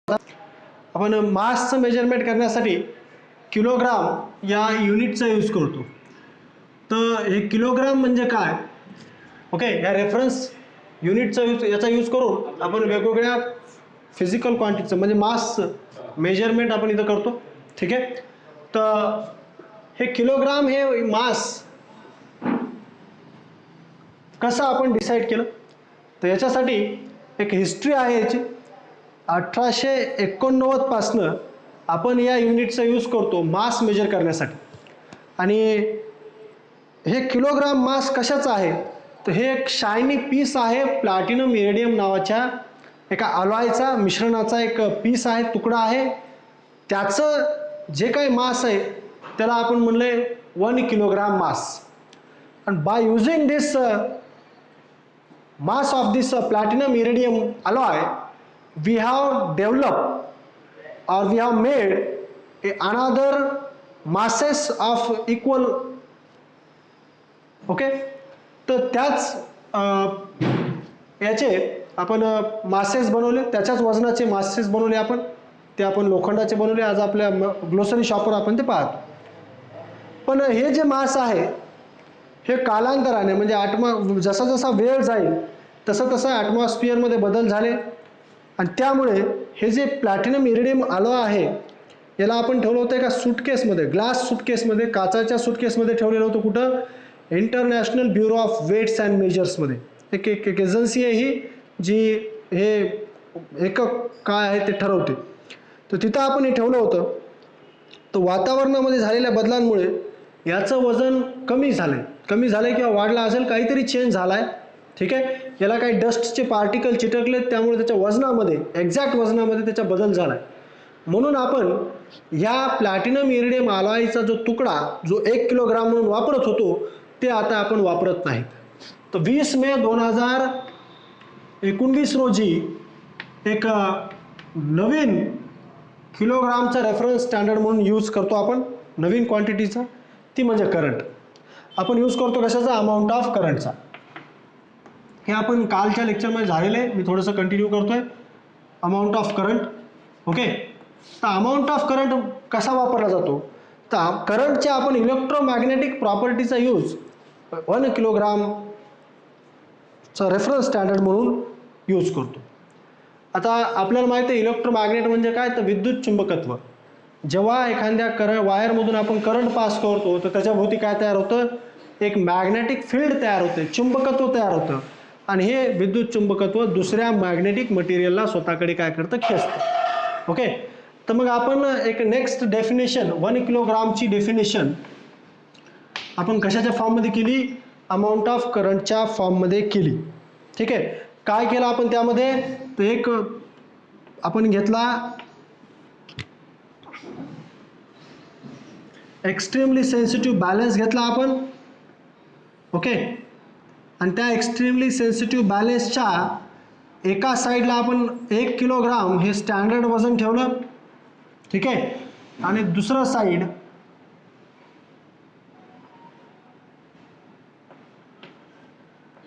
आपण मासचं मेजरमेंट करण्यासाठी किलोग्राम या युनिटचा यूज करतो. तर हे किलोग्राम म्हणजे काय? ओके, या रेफरन्स युनिटचा याचा यूज करून आपण वेगवेगळ्या फिजिकल क्वांटिटीचं म्हणजे मासचं मेजरमेंट आपण इथं करतो. ठीक आहे. तर हे किलोग्राम हे मास कसं आपण डिसाईड केलं, तर याच्यासाठी एक हिस्ट्री आहे याची. 1889 पासनं आपण या युनिटचा यूज करतो मास मेजर करण्यासाठी. आणि हे किलोग्राम मास कशाचं आहे, तर हे एक शायनी पीस आहे प्लॅटिनम इरेडियम नावाच्या एका अलॉयचा मिश्रणाचा एक पीस आहे, तुकडा आहे. त्याचं जे काही मास आहे त्याला आपण म्हणले 1 किलोग्राम मास. आणि by using this mass of this platinum iridium alloy, we have developed or we have made another masses of equal. Okay, तर त्याच याचे आपण मासेस बनवले, त्याच्याच वजनाचे मासेस बनवले आपण. ते आपण लोखंडाचे बनवले. आज आपल्या ग्लोसरी शॉपवर आपण ते पाहतो. पण हे जे मास आहे हे कालांतराने म्हणजे जसा जसा वेळ जाईल तसं तसं ॲटमॉस्फिअरमध्ये बदल झाले. आणि त्यामुळे हे जे प्लॅटिनम इरिडियम अलॉय आहे याला आपण ठेवलं होतं एका सूटकेसमध्ये, ग्लास सूटकेसमध्ये, काचाच्या सूटकेसमध्ये ठेवलेलं होतं. कुठं? International bureau of weights and मेजर्समध्ये. एक एजन्सी आहे ही जी हे एकक काय आहे ते ठरवते. तर तिथं आपण हे ठेवलं होतं. तर वातावरणामध्ये झालेल्या बदलांमुळे याचं वजन कमी झालं किंवा वाढलं असेल, काहीतरी चेंज झाला आहे. ठीक आहे. याला काही डस्टचे पार्टिकल चिटकलेत, त्यामुळे त्याच्या वजनामध्ये, एक्झॅक्ट वजनामध्ये त्याचा बदल झाला आहे. म्हणून आपण ह्या प्लॅटिनम इरिडियम अलॉयचा जो तुकडा जो 1 किलोग्राम म्हणून वापरत होतो ते आता आपण वापरत नाही. तर 20 मे 2019 रोजी एक नवीन किलोग्रामचा रेफरन्स स्टँडर्ड म्हणून यूज करतो आपण नवीन क्वांटिटीचा. ती म्हणजे करंट. आपण यूज करतो कशाचा? अमाऊंट ऑफ करंटचा. हे आपण कालच्या लेक्चरमध्ये झालेलं आहे, मी थोडंसं कंटिन्यू करतोय. Amount of current. ओके, तर अमाऊंट ऑफ करंट कसा वापरला जातो? तर करंटच्या आपण इलेक्ट्रोमॅग्नेटिक प्रॉपर्टीचा यूज 1 किलोग्रामचा रेफरन्स स्टँडर्ड म्हणून यूज करतो. आता आपल्याला माहिती आहे इलेक्ट्रोमॅग्नेट म्हणजे काय, तर विद्युत चुंबकत्व. जेव्हा एखाद्या वायरमधून आपण करंट पास करतो तर त्याच्या भोवती काय तयार होतं? एक मॅग्नेटिक फील्ड तयार होते, चुंबकत्व तयार होतं. आणि हे विद्युत चुंबकत्व दुसऱ्या मॅग्नेटिक मटेरियलला स्वतःकडे काय करतं? खेचतं. ओके, तर मग आपण एक नेक्स्ट डेफिनेशन 1 किलोग्रामची डेफिनेशन आपण कशाच्या फॉर्ममध्ये केली? अमाऊंट ऑफ करंटच्या फॉर्ममध्ये केली. ठीक आहे. काय केलं आपण त्यामध्ये? तर एक आपण घेतला एक्स्ट्रीमली सेन्सिटिव्ह बॅलन्स घेतला आपण. ओके, आणि त्या एक्स्ट्रीमली सेन्सिटिव्ह बॅलन्सच्या एका साईडला आपण 1 किलोग्राम हे स्टँडर्ड वजन ठेवलं. ठीक आहे. आणि दुसरं साईड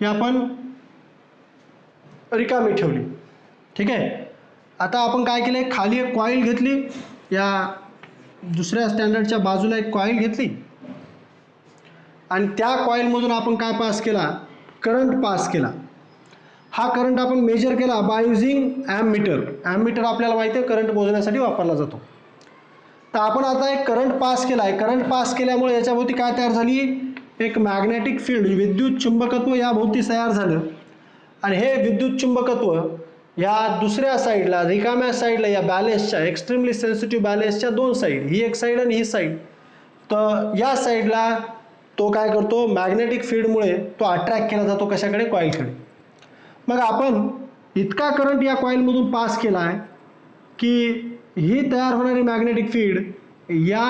ही आपण रिकामी ठेवली. ठीक आहे. आता आपण काय केलं? खाली एक कॉईल घेतली, या दुसऱ्या स्टँडर्डच्या बाजूला एक कॉईल घेतली आणि त्या कॉईलमधून आपण काय पास केला? करंट पास केला. हा करंट आपण मेजर केला बाय युजिंग ॲममीटर. ॲममीटर आपल्याला माहिती आहे करंट मोजण्यासाठी वापरला जातो. तर आपण आता एक करंट पास केला आहे. करंट पास केल्यामुळे याच्याभोवती काय तयार झाली? एक मॅग्नेटिक फील्ड, विद्युत चुंबकत्व याभोवती तयार झालं. आणि हे विद्युत चुंबकत्व या दुसऱ्या साईडला, रिकाम्या साईडला, या बॅलेन्सच्या एक्स्ट्रीमली सेन्सिटिव्ह बॅलेन्सच्या दोन साईड, ही एक साईड आणि ही साईड, तर या साईडला तो काय करतो? मॅग्नेटिक फील्डमुळे तो अट्रॅक्ट केला जातो कशाकडे? कॉईलकडे. मग आपण इतका करंट या कॉईलमधून पास केला आहे की ही तयार होणारी मॅग्नेटिक फील्ड या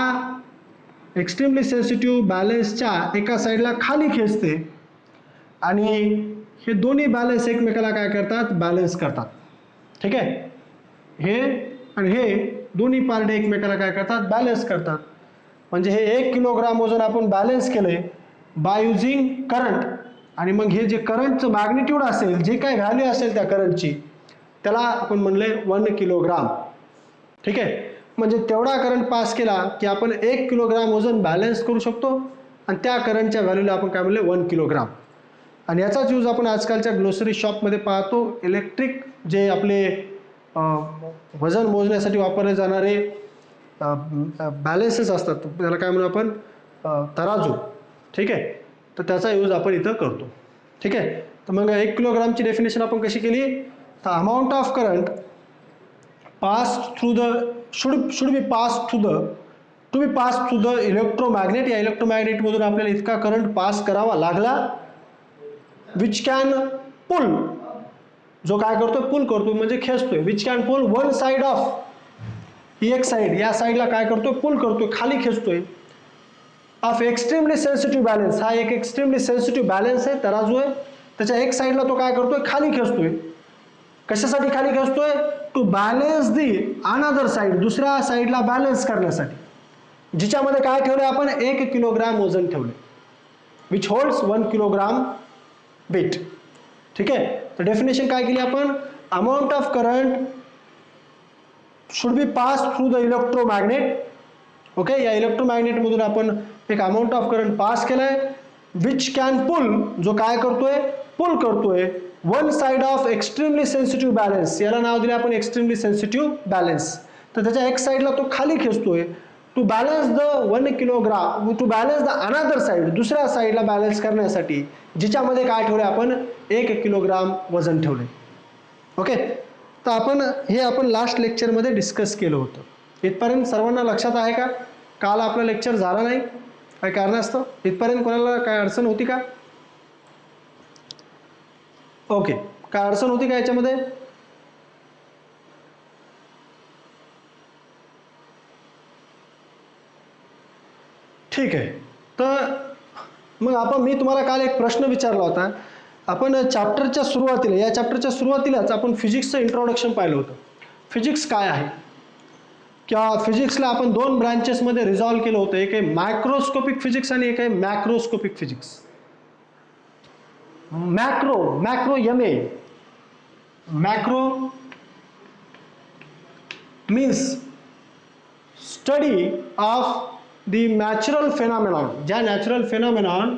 एक्स्ट्रीमली सेन्सिटिव्ह बॅलेन्सच्या एका साईडला खाली खेचते आणि हे दोन्ही बॅलेन्स एकमेकाला काय करतात? बॅलेन्स करतात. ठीक आहे. हे आणि हे दोन्ही पार्ट एकमेकाला काय करतात? बॅलेन्स करतात. म्हणजे हे 1 किलोग्राम वजन आपण बॅलेन्स केलंय बाय युजिंग करंट. आणि मग हे जे करंटचं मॅग्निट्यूड असेल, जे काय व्हॅल्यू असेल त्या करंटची, त्याला आपण म्हणले 1 किलोग्राम. ठीक आहे, म्हणजे तेवढा करंट पास केला की आपण 1 किलोग्राम वजन बॅलन्स करू शकतो आणि त्या करंटच्या व्हॅल्यूला आपण काय म्हणले 1 किलोग्राम. आणि याचाच यूज आपण आजकालच्या ग्लोसरी शॉपमध्ये पाहतो. इलेक्ट्रिक जे आपले वजन मोजण्यासाठी वापरले जाणारे बॅलन्सेस असतात, त्याला काय म्हणू आपण तराजू. ठीक आहे, तर त्याचा यूज आपण इथं करतो. ठीक आहे, तर मग 1 किलोग्रामची डेफिनेशन आपण कशी केली, तर amount of current pass through the should be pass through the to be pass through the electromagnet. या इलेक्ट्रोमॅग्नेटमधून आपल्याला इतका करंट पास करावा लागला विच कॅन पुल, जो काय करतोय पुल करतोय म्हणजे खेचतोय. Which can pull one side of, ही एक साइड, या साइडला काय करतोय पुल करतोय, खाली खेचतोय. ऑफ एक्स्ट्रीमली सेन्सिटिव्ह बॅलन्स, हा एक एक्स्ट्रीमली सेन्सिटिव्ह बॅलन्स आहे, तराजू आहे, त्याच्या एक साइडला तो काय करतोय खाली खेचतोय. कशासाठी खाली खेचतोय, to balance the another side, दुसऱ्या साइडला बॅलन्स करण्यासाठी, जिच्यामध्ये काय ठेवले आपण 1 किलोग्राम वजन ठेवले, विच होल्ड्स 1 किलोग्राम वेट. ठीक आहे, तर डेफिनेशन काय केली आपण, amount of current should be pass through the electromagnet. Okay, या इलेक्ट्रोमॅग्नेटमधून आपण एक अमाऊंट ऑफ करंट पास केलाय विच कॅन पुल, जो काय करतोय पुल करतोय one side of extremely sensitive balance, याला नाव दिले आपण एक्स्ट्रीमली सेन्सिटिव्ह बॅलन्स. तर त्याच्या एक साइडला तो खाली खेचतोय to balance the 1 kilogram, to balance the another side, दुसऱ्या साइडला बॅलन्स करण्यासाठी, जिच्यामध्ये काय ठेवले आपण 1 किलोग्राम वजन ठेवले. ओके, तर आपण लास्ट लेक्चरमध्ये डिस्कस केलं होतं. इथपर्यंत सर्वांना लक्षात आहे का? काल आपलं लेक्चर झालं नाही काय कारणास्तव, इथपर्यंत कोणाला काय अडचण होती का? ओके, काय अडचण होती का याच्यामध्ये? ठीक आहे, तर मग मी तुम्हाला काल एक प्रश्न विचारला होता. आपण चॅप्टरच्या सुरुवातीला, या चॅप्टरच्या सुरुवातीलाच आपण फिजिक्सचं इंट्रोडक्शन पाहिलं होतं. फिजिक्स काय आहे किंवा फिजिक्सला आपण 2 ब्रांचेसमध्ये रिझॉल्व्ह केलं होतं. एक आहे मायक्रोस्कोपिक फिजिक्स आणि एक आहे macroscopic physics. Macro MA, macro means study of the natural phenomenon, ज्या नॅचरल फेनॉमेनॉन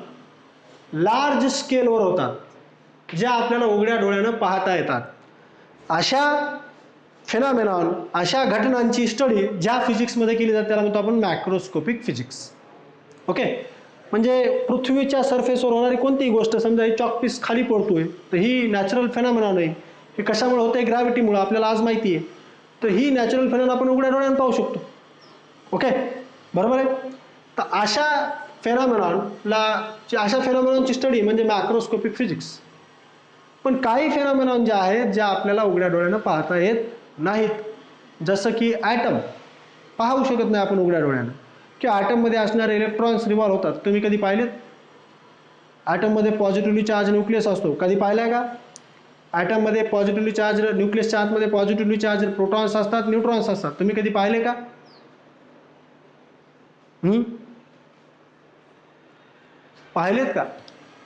लार्ज स्केलवर होतात, ज्या आपल्याला उघड्या डोळ्यानं पाहता येतात, अशा फेनॉमेनॉन, अशा घटनांची स्टडी ज्या फिजिक्समध्ये केली जाते त्याला म्हणतो आपण मॅक्रोस्कोपिक फिजिक्स. ओके, म्हणजे पृथ्वीच्या सरफेसवर होणारी कोणतीही गोष्ट, समजा ही चॉकपीस खाली पडतोय तर ही नॅचरल फेनॉमेनॉन आहे. हे कशामुळे होतंय, ग्रॅव्हिटीमुळे, आपल्याला आज माहिती आहे. तर ही नॅचरल फेनॉमेनॉन आपण उघड्या डोळ्यानं पाहू शकतो. ओके, बरोबर आहे. तर अशा फेनॉमेनॉनची स्टडी म्हणजे मॅक्रोस्कोपिक फिजिक्स. पण काही फेनॉमेनॉन ज्या आहेत ज्या आपल्याला उघड्या डोळ्यानं पाहता येत नाहीत, जसं की ॲटम पाहू शकत नाही आपण उघड्या डोळ्यानं, किंवा ॲटममध्ये असणारे इलेक्ट्रॉन्स रिव्हॉल्व होतात. तुम्ही कधी पाहिलेत? ॲटममध्ये पॉझिटिव्हली चार्ज न्यूक्लियस असतो, कधी पाहिलाय का? ॲटममध्ये पॉझिटिव्हली चार्ज, न्यूक्लियसच्या आतमध्ये पॉझिटिव्हली चार्ज प्रोटॉन्स असतात, न्यूट्रॉन्स असतात. तुम्ही कधी पाहिले का? पाहिलेत का?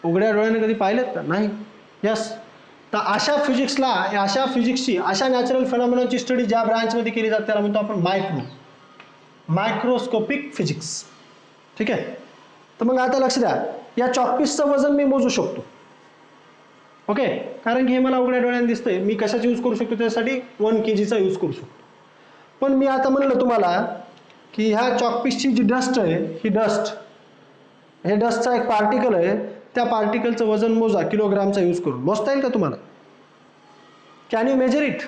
उघड्या डोळ्याने कधी पाहिलेत का? नाही. यस. तर अशा फिजिक्सची, अशा नॅचरल फेनॉमेनॉनची स्टडी ज्या ब्रांचमध्ये केली जाते त्याला म्हणतो आपण मायक्रोस्कोपिक फिजिक्स. ठीक आहे, तर मग आता लक्ष द्या, या चॉकपीसचं वजन मी मोजू शकतो. ओके, कारण की हे मला उघड्या डोळ्याने दिसतंय. मी कशाचा यूज करू शकतो त्यासाठी? 1 kgचा यूज करू शकतो. पण मी आता म्हणलं तुम्हाला की ह्या चॉकपीसची जी डस्ट आहे, ही डस्ट, हे डस्टचा एक पार्टिकल आहे, त्या पार्टिकलचं वजन मोजा किलोग्रामचा यूज करून. मोजता येईल का तुम्हाला? Can you measure it?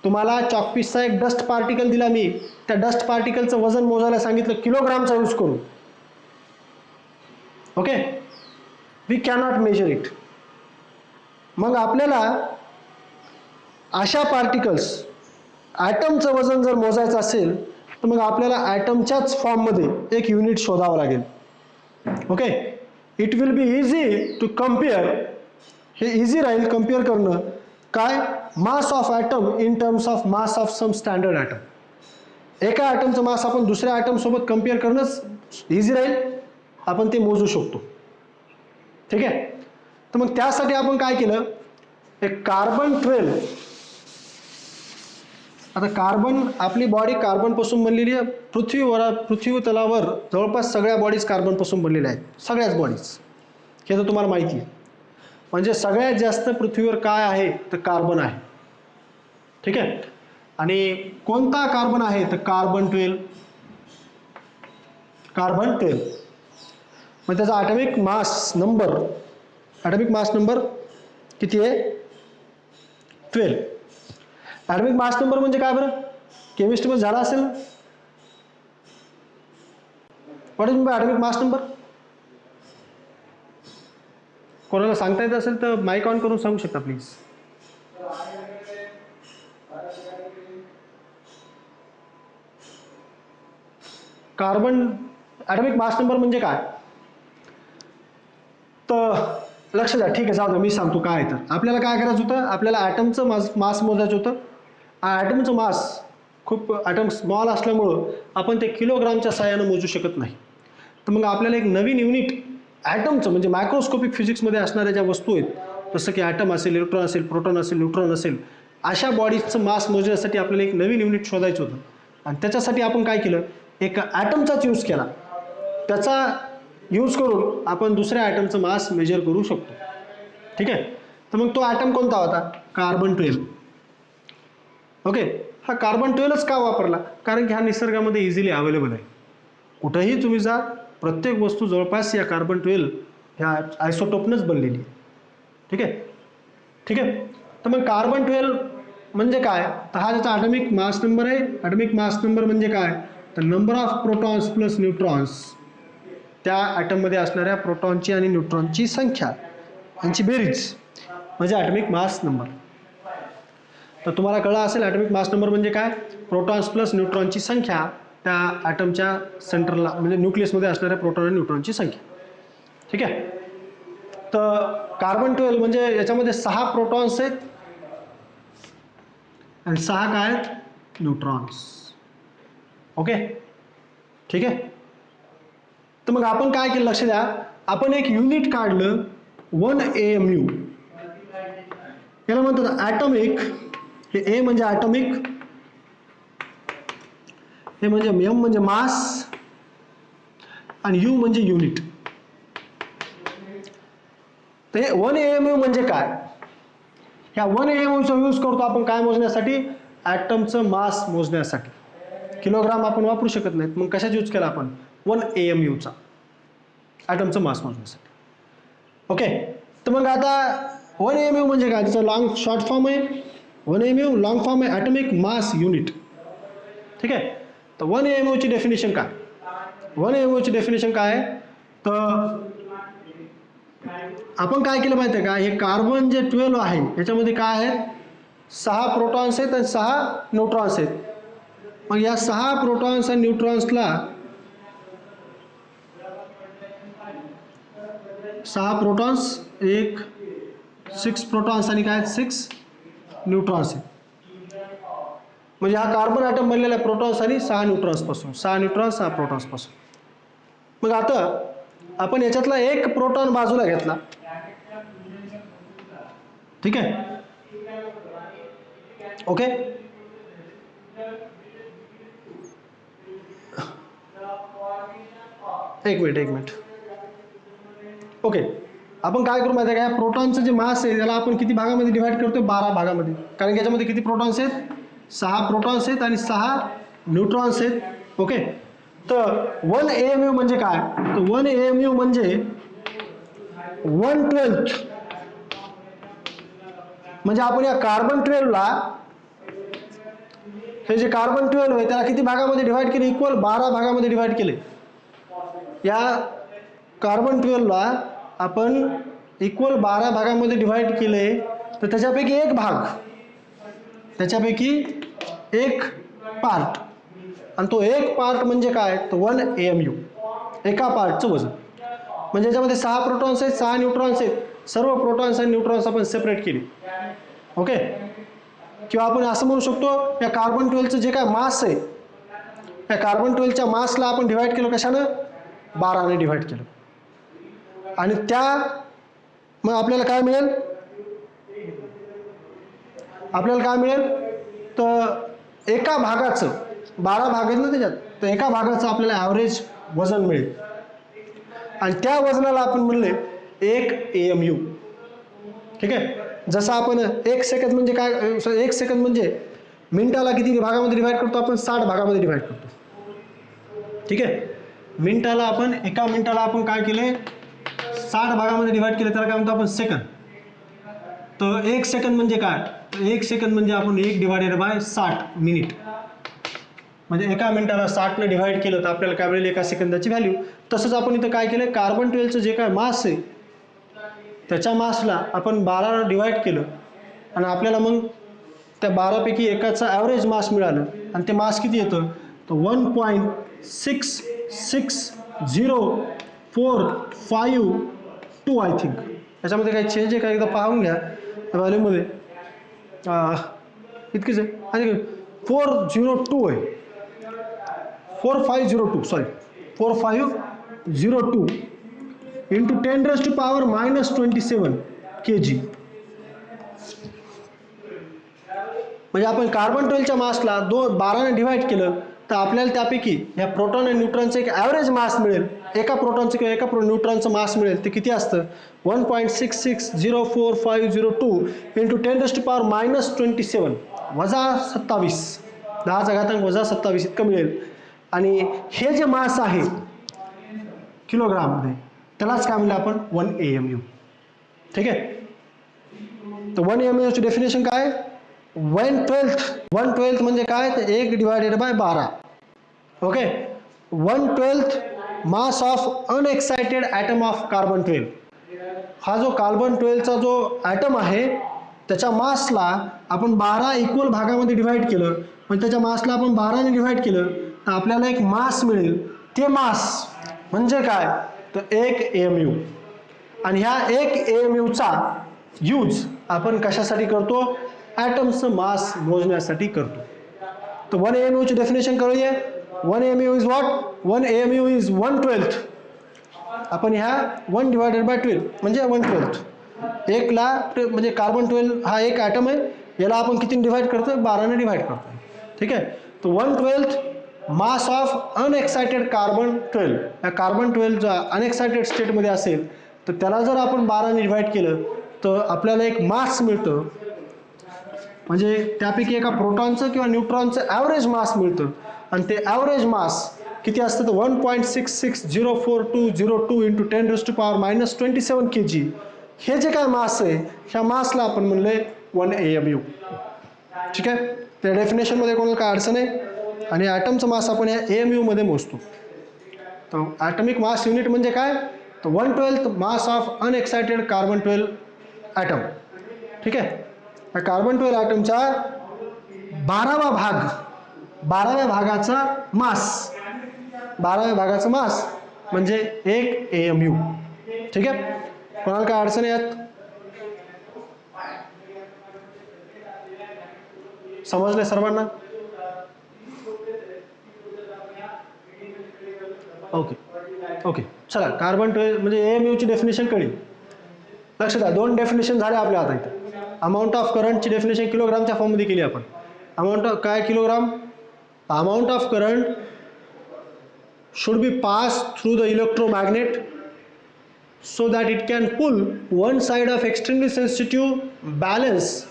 तुम्हाला चॉकपीसचा एक डस्ट पार्टिकल दिला मी, त्या डस्ट पार्टिकलचं वजन मोजायला सांगितलं किलोग्रामचा यूज करून. Okay, we cannot measure it. मग आपल्याला अशा पार्टिकल्स, ॲटमचं वजन जर मोजायचं असेल तर मग आपल्याला ॲटमच्याच फॉर्ममध्ये एक युनिट शोधावं लागेल. Okay, it will be easy to compare, हे इझी राहील कम्पेअर करणं. काय? Mass of atom in terms of mass of some standard atom. एका ॲटमचं मास आपण दुसऱ्या ॲटमसोबत कम्पेअर करणंच इझी राहील, आपण ते मोजू शकतो. ठीक आहे, तर मग त्यासाठी आपण काय केलं, एक कार्बन 12 आता कार्बन, आपली बॉडी कार्बनपासून बनलेली आहे. पृथ्वी तलावर जवळपास सगळ्या बॉडीज कार्बनपासून बनलेल्या आहेत, सगळ्याच बॉडीज. हे तर तुम्हाला माहिती आहे. म्हणजे सगळ्यात जास्त पृथ्वीवर काय आहे तर कार्बन आहे. ठीक आहे. आणि कोणता कार्बन आहे तर कार्बन 12. कार्बन 12. मग त्याचा ॲटॉमिक मास नंबर किती आहे? 12. ॲटॉमिक मास नंबर म्हणजे काय बरं? केमिस्ट्रीमध्ये झाला असेल ना. What is atomic mass number? कोणाला सांगता येत असेल तर माईक ऑन करून सांगू शकता please. Carbon atomic mass number म्हणजे काय? तर लक्ष द्या. ठीक आहे, जाऊ द्या, मी सांगतो काय आहे. तर आपल्याला काय करायचं होतं, आपल्याला ॲटमचं मास मोजायचं होतं. ॲटमचं मास खूप ॲटम स्मॉल असल्यामुळं आपण ते किलोग्रामच्या साहाय्यानं मोजू शकत नाही. तर मग आपल्याला एक नवीन युनिट ॲटमचं, म्हणजे मायक्रोस्कोपिक फिजिक्समध्ये असणाऱ्या ज्या वस्तू आहेत, जसं की ॲटम असेल, इलेक्ट्रॉन असेल, प्रोटॉन असेल, न्यूट्रॉन असेल, अशा बॉडीजचं मास मोजण्यासाठी आपल्याला एक नवीन युनिट शोधायचं होतं. आणि त्याच्यासाठी आपण काय केलं, एक ॲटमचाच यूज केला. त्याचा यूज करून आपण दुसऱ्या ॲटमचं मास मेजर करू शकतो. ठीक आहे. तर मग तो ॲटम कोणता होता? कार्बन 12. ओके. हा कार्बन 12च का वापरला? कारण की हा निसर्गामध्ये इझिली अवेलेबल आहे. कुठंही तुम्ही जा, प्रत्येक वस्तू जवळपास या कार्बन 12 ह्या आयसोटोपनंच बनलेली आहे. ठीक आहे. ठीक आहे. तर मग कार्बन 12 म्हणजे काय? तर हा त्याचा ॲटॉमिक मास नंबर आहे. ॲटॉमिक मास नंबर म्हणजे काय? तर number of protons plus neutrons, त्या ॲटममध्ये असणाऱ्या प्रोटॉनची आणि न्यूट्रॉनची संख्या यांची बेरीज म्हणजे ॲटॉमिक मास नंबर. तर तुम्हाला कळलं असेल ॲटॉमिक मास नंबर म्हणजे काय? प्रोटॉन्स प्लस न्यूट्रॉनची संख्या त्या ॲटमच्या सेंटरला, म्हणजे न्यूक्लियसमध्ये असणाऱ्या प्रोटॉन आणि न्यूट्रॉनची संख्या. ठीक आहे. तर कार्बन 12 म्हणजे याच्यामध्ये 6 प्रोटॉन्स आहेत आणि 6 काय आहेत? न्यूट्रॉन्स. ओके. ठीक आहे. तर मग आपण काय केलं, लक्ष द्या, आपण एक युनिट काढलं 1 AMU. याला म्हणतात ॲटॉमिक. हे ए म्हणजे ॲटॉमिक, हे म्हणजे एम म्हणजे मास आणि यू म्हणजे युनिट. तर हे 1 AMU म्हणजे काय? ह्या 1 AMUचा यूज करतो आपण काय मोजण्यासाठी? ॲटमचं मास मोजण्यासाठी. किलोग्राम आपण वापरू शकत नाहीत, मग कशाचा यूज केला आपण? 1 AMUचा, ॲटमचं मास मोजण्यासाठी. ओके. तर मग आता 1 AMU म्हणजे काय? त्याचं शॉर्ट फॉर्म आहे 1 AMU, लॉंग फॉर्म आहे ॲटॉमिक मास युनिट. ठीक आहे. तर 1 AMU ची डेफिनेशन काय? 1 AMU ची डेफिनेशन काय आहे? तर आपण काय केलं माहिती आहे का? हे कार्बन जे 12 आहे याच्यामध्ये काय आहेत? 6 प्रोटॉन्स आहेत आणि 6 न्यूट्रॉन्स आहेत. मग या 6 प्रोटॉन्स आणि न्यूट्रॉन्सला 6 प्रोटॉन्स, 6 प्रोटॉन्स आणि काय 6 न्यूट्रॉन्स आहेत. म्हणजे हा कार्बन ॲटम बनलेला आहे प्रोटॉन्स आणि 6 न्यूट्रॉन्सपासून. 6 न्यूट्रॉन्स 6 प्रोटॉन्सपासून. मग आता आपण याच्यातला एक प्रोटॉन बाजूला घेतला. ठीक आहे. ओके. एक मिनिट. ओके. आपण काय करू माहिती आहे का? प्रोटॉनचं जे मास आहे त्याला आपण किती भागामध्ये डिवाइड करतो? 12 भागामध्ये. कारण की याच्यामध्ये किती प्रोटॉन्स आहेत? 6 प्रोटॉन्स आहेत आणि 6 न्यूट्रॉन्स आहेत. ओके. तर 1 AMU म्हणजे काय? तर 1 AMU म्हणजे 1/12. म्हणजे आपण या कार्बन 12ला, हे जे कार्बन 12 आहे त्याला किती भागामध्ये डिवाइड केले? इक्वल 12 भागामध्ये डिवाइड केले. या कार्बन 12ला आपण इक्वल 12 भागामध्ये डिवाइड केले. तर त्याच्यापैकी एक पार्ट, आणि तो एक पार्ट म्हणजे काय? तर 1 AMU, एका पार्टचं वजन. म्हणजे याच्यामध्ये 6 प्रोटॉन्स आहेत, 6 न्यूट्रॉन्स आहेत. सर्व प्रोटॉन्स आणि न्यूट्रॉन्स आपण सेपरेट केले. ओके. किंवा आपण असं म्हणू शकतो, या कार्बन 12चं जे काय मास आहे, या कार्बन 12च्या मासला आपण डिवाइड केलं कशानं? 12ने डिवाइड केलं. आणि मग आपल्याला काय मिळेल? तर एका भागाचं 12 भाग आहेत ना त्याच्यात, तर एका भागाचं आपल्याला ॲव्हरेज वजन मिळेल आणि त्या वजनाला आपण म्हणले 1 AMU. ठीक आहे. जसं आपण 1 सेकंद म्हणजे काय, 1 सेकंद म्हणजे मिनिटाला किती भागामध्ये डिव्हाइड करतो आपण, 60 भागामध्ये डिव्हाइड करतो. ठीक आहे. मिनिटाला आपण, एका मिनिटाला आपण काय केले, 60 भागामध्ये डिव्हाइड केले, त्याला काय म्हणतो आपण, सेकंद. तर 1 सेकंद म्हणजे काय, 1 सेकंद म्हणजे आपण 1 डिवायडेड बाय 60 मिनिट, म्हणजे एका मिनिटाला 60 ने डिव्हाइड केलं तर आपल्याला काय मिळेल, एका सेकंदाची व्हॅल्यू. तसंच आपण इथं काय केलं, कार्बन 12चं जे काय मास आहे त्याच्या मासला आपण 12 डिवाइड केलं आणि आपल्याला मग त्या 12 पैकी एकाचं ॲव्हरेज मास मिळालं आणि ते मास किती येतं, तर 1.660452 आय थिंक. याच्यामध्ये काही चेंज आहे का एकदा पाहून घ्या व्हॅल्यूमध्ये. इतकीच आहे आणि 402 आहे, 4502 सॉरी 4502 इंटू 10⁻⁻27 kg. म्हणजे आपण कार्बन 12च्या मासला 12 ने डिव्हाइड केलं तर आपल्याला त्यापैकी ह्या प्रोटॉन आणि न्यूट्रॉनचं एक ॲव्हरेज मास मिळेल. एका प्रोटॉनचं किंवा एका न्यूट्रॉनचं मास मिळेल ते किती असतं, 1.660452 इंटू 10⁻⁻27 वजा 27, 10⁻⁻27 इतकं मिळेल. आणि हे जे मास आहे किलोग्राममध्ये त्यालाच काय म्हणलं आपण, 1 AMU. ठीक आहे. तर 1 AMU ची डेफिनेशन काय, 1/12 म्हणजे काय, तर 1 divided by 12. Okay. 1/12 mass of unexcited atom of carbon 12. हा जो कार्बन 12चा जो ॲटम आहे त्याच्या मासला आपण 12 इक्वल भागामध्ये डिव्हाइड केलं, पण त्याच्या मासला आपण 12 ने डिव्हाइड केलं तर आपल्याला एक मास मिळेल. ते मास म्हणजे काय, तर 1 AMU. आणि ह्या 1 AMUचा यूज आपण कशासाठी करतो, ॲटमचं मास मोजण्यासाठी करतो. तर 1 AMU ची डेफिनेशन करूया. 1 AMU is what, 1 AMU is 1/12. आपण ह्या 1 डिवायडेड बाय 12 म्हणजे 1/12. एकला म्हणजे कार्बन 12 हा एक ॲटम आहे, याला आपण किती डिव्हाइड करतोय, 12 ने डिव्हाइड करतोय. ठीक आहे. तर 1/12 मास ऑफ अनएक्साइटेड कार्बन 12. या कार्बन 12 जर अनएक्साइटेड स्टेटमध्ये असेल तर त्याला जर आपण 12 ने डिव्हाइड केलं तर आपल्याला एक मास मिळतं, म्हणजे त्यापैकी एका प्रोटॉनचं किंवा न्यूट्रॉनचं ॲव्हरेज मास मिळतं. आणि ते ॲव्हरेज मास किती असतं, तर 1.660402 इंटू 10⁻⁻27 kg. हे जे काय मास आहे ह्या मासला आपण म्हणले 1 AMU. ठीक आहे. त्या डेफिनेशनमध्ये कोणाला काय अडचण आहे. आणि ॲटमचं मास आपण या AMU मध्ये मोजतो. तर ॲटमिक मास युनिट म्हणजे काय, तर 1/12 mass of unexcited carbon 12 item. ठीक आहे. या कार्बन 12 ॲटमचा 12वा भाग, 12व्या भागाचा मास, 12व्या भागाचा मास म्हणजे 1 AMU. ठीक आहे. कोणाला काय अडचण यात, समजले सर्वांना. Okay okay. चला, कार्बन 12 म्हणजे AMU ची डेफिनेशन कळली. लक्षात द्या, 2 डेफिनेशन झाले आपल्या आता इथे. अमाऊंट ऑफ करंटची डेफिनेशन किलोग्रामच्या फॉर्ममध्ये केली आपण. अमाऊंट ऑफ काय, kilogram. Amount of current should be passed through the electromagnet so that it can pull one side of extremely sensitive balance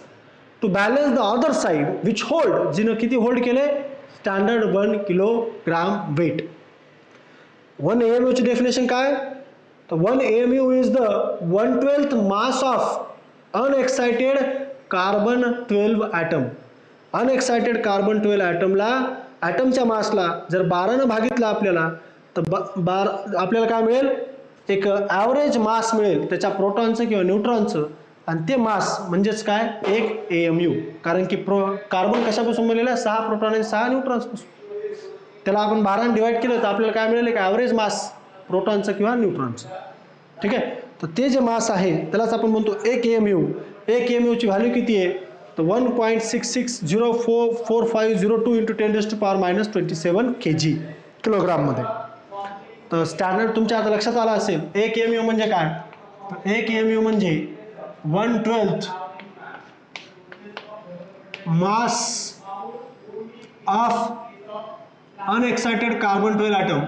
to balance the other side which hold, जिनं किती hold केले, standard 1 kilogram weight. 1 AMU ची definition काय, तर 1 AMU is the 1/12 mass of unexcited carbon 12 atom. Unexcited carbon 12 ॲटमला, ॲटमच्या मासला जर 12 ने भागितलं आपल्याला तर आपल्याला काय मिळेल, एक ॲव्हरेज मास मिळेल त्याच्या प्रोटॉनचं किंवा न्यूट्रॉनचं. आणि ते मास म्हणजेच काय, 1 AMU. कारण की कार्बन कशापासून बनलेला आहे, 6 प्रोटॉन आणि 6 न्यूट्रॉन्सपासून. त्याला आपण 12 ने डिवाइड केलं तर आपल्याला काय मिळेल, एक ॲव्हरेज मास प्रोटॉनचं किंवा न्यूट्रॉनचं. ठीक आहे. तर ते जे मास आहे त्यालाच आपण म्हणतो 1 AMU. 1 AMU ची व्हॅल्यू किती आहे, तर 1.66044502 इंटू 10⁻⁻27 kg किलोग्राममध्ये. तर स्टँडर्ड तुमच्या आता लक्षात आला असेल. 1 AMU म्हणजे काय, तर 1 AMU म्हणजे 1/12 मास ऑफ अनएक्सायटेड कार्बन 12 ॲटम,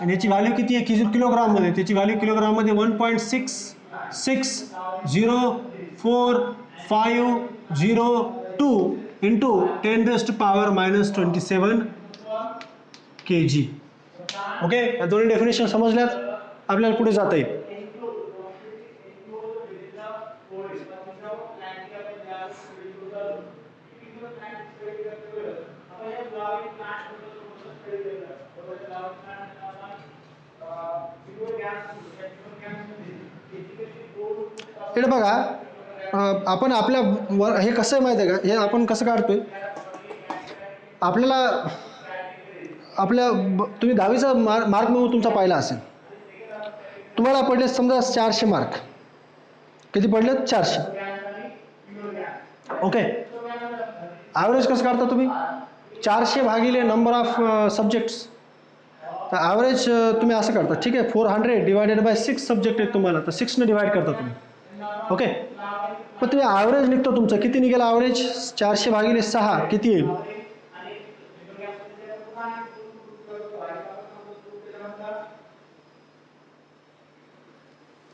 आणि याची व्हॅल्यू किती आहे किलोग्राममध्ये, त्याची व्हॅल्यू किलोग्राममध्ये 1.66045002 इंटू 10⁻⁻27 kg. ओके, या दोन्ही डेफिनेशन समजल्यात, आपल्याला पुढे जाता येईल. इकडे बघा, आपण आपल्या हे कसं आहे माहिती आहे का, हे आपण कसं काढतोय, आपल्याला आपल्या तुम्ही 10वीचा मार्क म्हणून तुमचा पाहिला असेल, तुम्हाला पडले समजा 400 मार्क. किती पडले? 400. ओके, ॲव्हरेज कसं काढता तुम्ही? 400 भागिले नंबर ऑफ सब्जेक्ट्स. तर ॲव्हरेज तुम्ही असं करता, ठीक आहे, 400 डिवायडेड बाय 6 सब्जेक्ट आहेत तुम्हाला, तर 6ने डिवाइड करता तुम्ही. ओके, पण तुम्ही ॲव्हरेज निघतो तुमचं, किती निघेल ॲव्हरेज? 400 भागिले 6 किती येईल?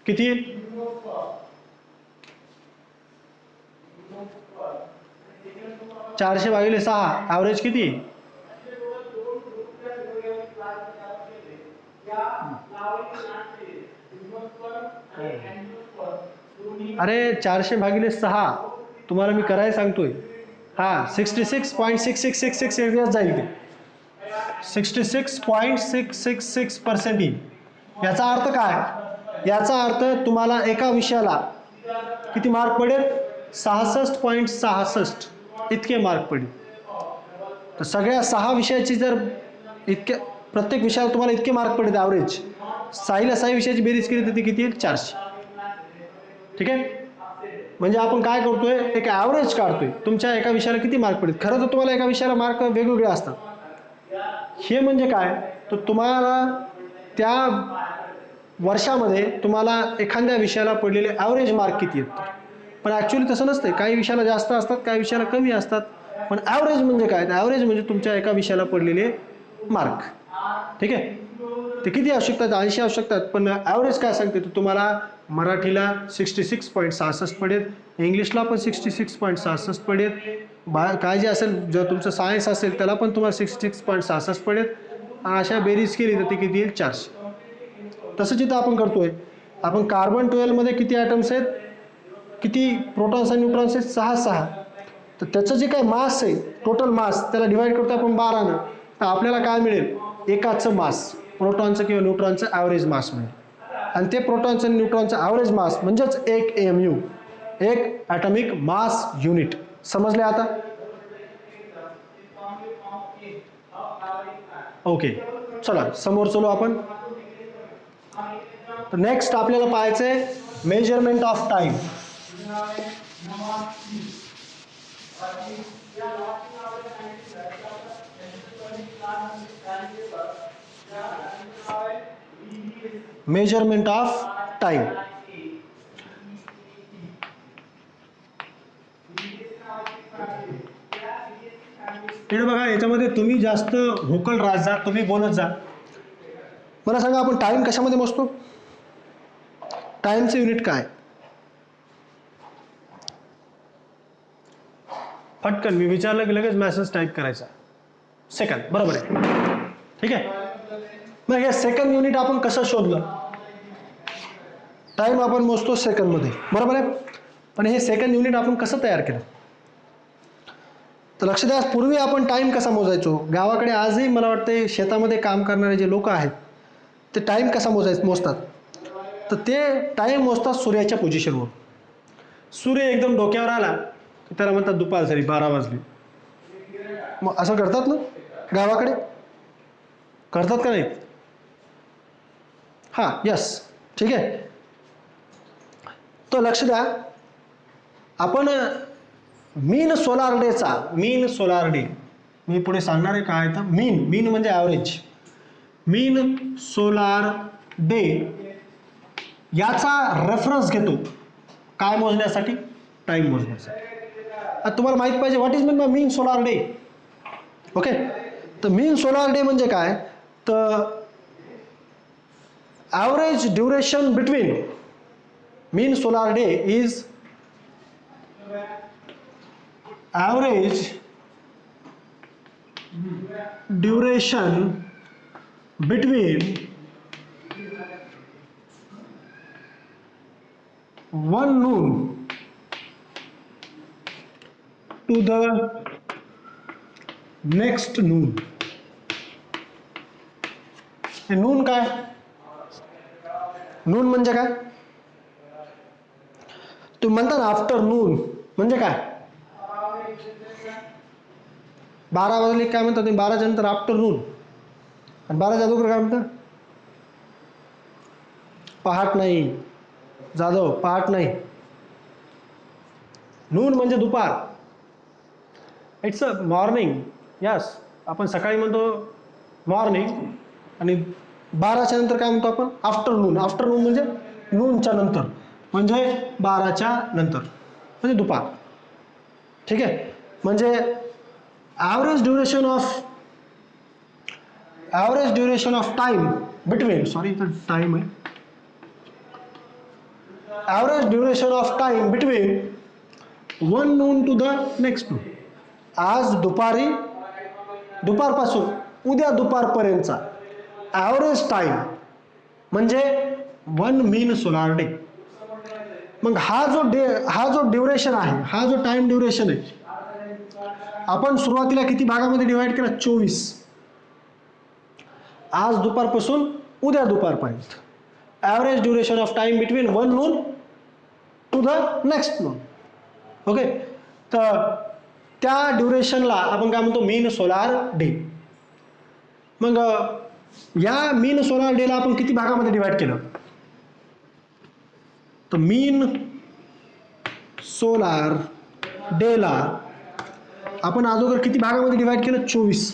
किती येईल? 400 भागिले 6 ॲव्हरेज किती? अरे 400 भागिले 6 तुम्हाला मी करायला सांगतोय, हा 66.6666 जाईल ते, 66.666% येईल. याचा अर्थ काय? याचा अर्थ तुम्हाला एका विषयाला किती मार्क पडेल? 66.66 इतके मार्क पडेल. तर सगळ्या 6 विषयाची जर इतके प्रत्येक विषयाला तुम्हाला इतके मार्क पडले ॲव्हरेज, 6 विषयाची बेरीज केली तर ती किती येईल? 400. ठीक आहे, म्हणजे आपण काय करतोय, एक ॲव्हरेज काढतोय तुमच्या एका विषयाला किती मार्क पडेल. खरं तर तुम्हाला एका विषयाला मार्क वेगवेगळे असतात. हे म्हणजे काय, तर तुम्हाला त्या वर्षामध्ये तुम्हाला एखाद्या विषयाला पडलेले ॲव्हरेज मार्क किती येतात. पण ॲक्च्युली तसं नसते, काही विषयाला जास्त असतात, काही विषयाला कमी असतात. पण ॲव्हरेज म्हणजे काय? ॲव्हरेज म्हणजे तुमच्या एका विषयाला पडलेले मार्क. ठीक आहे, ते किती असू शकतात? 80 असू शकतात. पण ॲव्हरेज काय सांगते, तर तुम्हाला मराठीला 66.66 पडेल, इंग्लिशला पण 66.66 पडेल, काय जे असेल, जर तुमचं सायन्स असेल त्याला पण तुम्हाला 66.66 पडेल. अशा बेरीज केली तर ती किती येईल? 400. तसंच इथं आपण करतोय, आपण कार्बन 12 मध्ये किती ॲटम्स आहेत, किती प्रोटॉन्स आणि न्यूट्रॉन्स आहेत? 6. तर त्याचं जे काय मास आहे, टोटल मास, त्याला डिवाइड करतो आपण 12ने, तर आपल्याला काय मिळेल? एकाचं मास, प्रोटॉनचं किंवा न्यूट्रॉनचं ॲव्हरेज मास मिळेल. आणि ते प्रोटॉनचं आणि न्यूट्रॉनचं ॲव्हरेज मास म्हणजेच 1 AMU, एक ॲटॉमिक मास युनिट. समजले आता? ओके, चला समोर चलो आपण. नेक्स्ट आपल्याला पाहायचंय measurement of time. Measurement of time. इकडे बघा, याच्यामध्ये तुम्ही जास्त व्होकल राहत जा, तुम्ही बोलत जा. मला सांगा, आपण टाइम कशामध्ये मोजतो? टाइमचं युनिट काय? पटकन मी विचारलं की लगेच मेसेज टाईप करायचा. सेकंद, बरोबर आहे. ठीक आहे, मग हे सेकंड युनिट आपण कसं शोधलं? टाइम आपण मोजतो सेकंदमध्ये, बरोबर आहे. पण हे सेकंड युनिट आपण कसं तयार केलं? तर लक्ष द्या, पूर्वी आपण टाइम कसा मोजायचो? गावाकडे आजही मला वाटतं शेतामध्ये काम करणारे जे लोक आहेत ते टाइम कसा मोजतात? तर ते टाइम मोजतात सूर्याच्या पोझिशनवर. सूर्य एकदम डोक्यावर आला की त्याला म्हणतात दुपार झाली, 12 वाजली. मग असं करतात ना गावाकडे? करतात का नाही? हां, यस, ठीक आहे. तर लक्ष द्या, आपण मीन सोलार डे, मी पुढे सांगणार आहे काय तर मीन म्हणजे ॲव्हरेज. मीन सोलार डे याचा रेफरन्स घेतो काय मोजण्यासाठी? टाइम मोजण्यासाठी. आता तुम्हाला माहित पाहिजे what is mean by mean solar day. Okay. तर मीन सोलार डे म्हणजे काय, तर average duration between mean solar day is average duration between 1 noon to the next noon. हे नून काय, नून म्हणजे काय, तुम्ही म्हणता ना आफ्टरनून म्हणजे काय, 12 वाजले काय म्हणता तुम्ही, 12च्या नंतर आफ्टरनून, आणि 12च्या अगोदर काय म्हणता, पहाट नाही जाधव, पहाट नाही. नून म्हणजे दुपार, इट्स अ मॉर्निंग. यस, आपण सकाळी म्हणतो मॉर्निंग, आणि 12च्या नंतर काय म्हणतो आपण, आफ्टरनून. आफ्टरनून म्हणजे नूनच्या नंतर, म्हणजे 12च्या नंतर म्हणजे दुपार. ठीक आहे. म्हणजे average duration of time between, sorry इथं टाइम आहे, average duration of time between 1 noon to the next noon. आज दुपारपासून उद्या दुपारपर्यंतचा ॲव्हरेज टाइम म्हणजे 1 मीन सोलार डे. मग हा जो ड्युरेशन आहे, हा जो टाइम ड्युरेशन आहे, आपण सुरुवातीला किती भागामध्ये डिवाइड केला, 24. आज दुपारपासून उद्या दुपारपर्यंत average duration of time between 1 noon to the next noon. Okay. तर त्या ड्युरेशनला आपण काय म्हणतो, मीन सोलार डे. मग या मीन सोलार डेला आपण किती भागामध्ये डिवाइड केलं, तर मीन सोलार डेला आपण अगोदर किती भागामध्ये डिवाइड केलं, 24.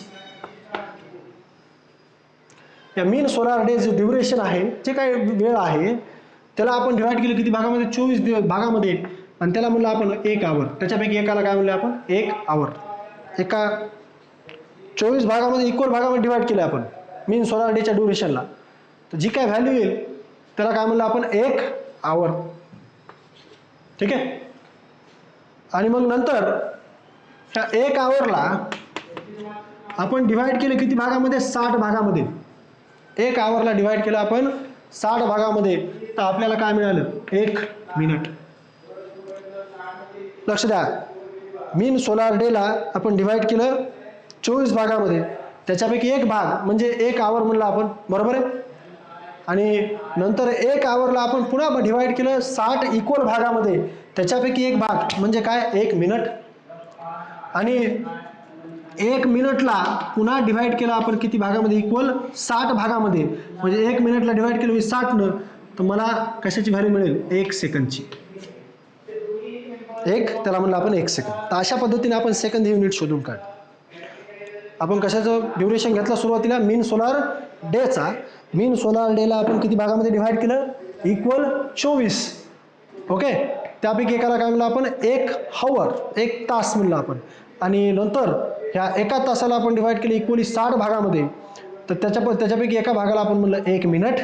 या मीन सोलार डे जे ड्युरेशन आहे, जे काय वेळ आहे, त्याला आपण डिवाइड केलं किती भागामध्ये, 24 भागामध्ये, आणि त्याला म्हणलं आपण 1 आवर. त्याच्यापैकी एकाला काय म्हणलं आपण, 1 आवर. एका 24 भागामध्ये इक्वल भागामध्ये डिवाइड केलं आपण मीन सोलार डेच्या ड्युरेशनला, तर जी काय व्हॅल्यू येईल त्याला काय म्हणलं आपण, 1 आवर. ठीक आहे. आणि मग नंतर त्या 1 आवरला आपण डिवाइड केलं किती भागामध्ये, 60 भागामध्ये. 1 आवरला डिवाइड केलं आपण 60 भागामध्ये, तर आपल्याला काय मिळालं, 1 मिनिट. लक्ष द्या, मीन सोलार डेला आपण डिवाइड केलं 24 भागामध्ये, त्याच्यापैकी 1 भाग म्हणजे 1 आवर म्हणलं आपण, बरोबर आहे. आणि नंतर 1 आवरला आपण पुन्हा डिवाइड केलं 60 इक्वल भागामध्ये, त्याच्यापैकी 1 भाग म्हणजे काय, 1 मिनिट. आणि 1 मिनिटला पुन्हा डिवाइड केलं आपण किती भागामध्ये, इक्वल 60 भागामध्ये, म्हणजे 1 मिनिटला डिवाइड केलं मी 60 तर मला कशाची व्हॅल्यू मिळेल, 1 सेकंदची. त्याला म्हणलं आपण 1 सेकंद. तर अशा पद्धतीने आपण सेकंद हे युनिट शोधून काढ. आपण कशाचं ड्युरेशन घेतला सुरुवातीला, मीन सोलार डेचा. मीन सोलार डेला आपण किती भागामध्ये डिवाइड केलं, इक्वल 24. ओके. त्यापैकी एकाला काय म्हणलं आपण, 1 हवर, 1 तास म्हणलं आपण. आणि नंतर ह्या 1 तासाला आपण डिवाइड केलं इक्वली 60 भागामध्ये, तर त्याच्यापैकी एका भागाला आपण म्हणलं 1 मिनिट.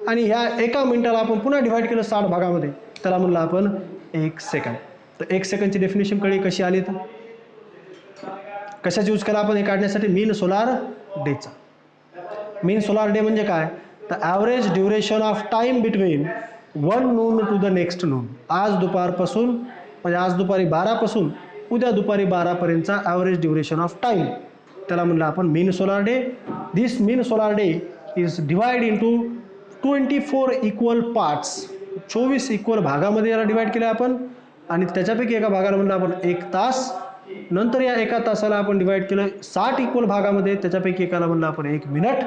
आणि ह्या 1 मिनिटाला आपण पुन्हा डिवाइड केलं 60 भागामध्ये, त्याला म्हणलं आपण 1 सेकंद. तर 1 सेकंदची डेफिनेशन कळली कशी आली, तर कशाचा यूज केला आपण हे काढण्यासाठी, मीन सोलार डेचा. मीन सोलार डे म्हणजे काय, तर average duration of time between 1 noon to the next noon. आज दुपारपासून म्हणजे आज दुपारी 12 पासून उद्या दुपारी 12 पर्यंतचा ॲव्हरेज ड्युरेशन ऑफ टाइम, त्याला म्हणलं आपण mean solar day. This mean solar day is divide into 24 equal parts. 24 equal भागामध्ये याला डिवाइड केलं आपण, आणि त्याच्यापैकी एका भागाला म्हणलं आपण 1 तास. नंतर या 1 तासाला आपण डिवाइड केलं 60 इक्वल भागामध्ये, त्याच्यापैकी एकाला म्हणलं आपण 1 मिनिट.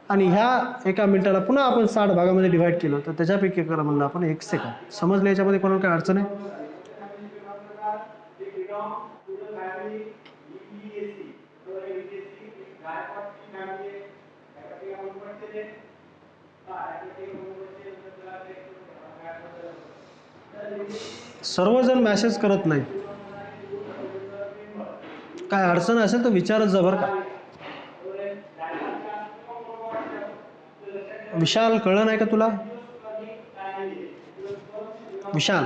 आणि ह्या 1 मिनिटाला पुन्हा आपण 60 भागामध्ये डिवाइड केलं, तर त्याच्यापैकी एकाला म्हणलं आपण 1 सेकंद. समजलं याच्यामध्ये कोणाला काय अडचण आहे? सर्वजण मेसेज करत नाहीत, काय अडचण असेल तर विचारत जा बरं का. विशाल कळलं नाही का तुला? विशाल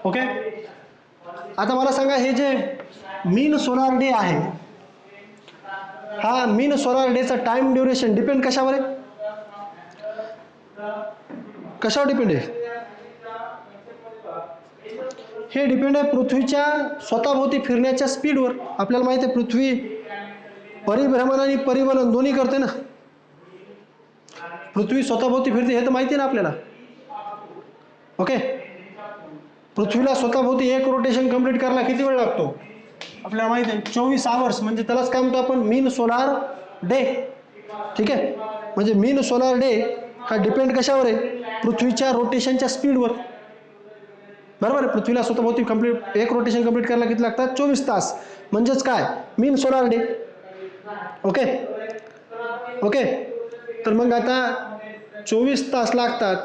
ओके. आता मला सांगा, हे जे मीन सोलार डे आहे, हा मीन सोलार डेचा टाइम ड्युरेशन डिपेंड कशावर आहे? कशावर डिपेंड आहे? हे डिपेंड आहे पृथ्वीच्या स्वतःभोवती फिरण्याच्या स्पीडवर. आपल्याला माहिती आहे पृथ्वी परिभ्रमण आणि परिवलन दोन्ही करते ना. पृथ्वी स्वतःभोवती फिरते हे तर माहिती आहे ना आपल्याला. ओके. पृथ्वीला स्वतःभोवती एक रोटेशन कंप्लीट करायला किती वेळ लागतो आपल्याला माहिती आहे, 24 आवर्स. म्हणजे त्यालाच काय म्हणतो आपण? Mean solar day. ठीक आहे. म्हणजे मीन सोलार डे हा डिपेंड कशावर आहे? पृथ्वीच्या रोटेशनच्या स्पीडवर. बरोबर आहे. पृथ्वीला स्वतःभोवती कंप्लीट एक रोटेशन कंप्लीट करायला किती लागतात? 24 तास. म्हणजेच काय? मीन सोलार डे. Okay okay. तर मग आता 24 तास लागतात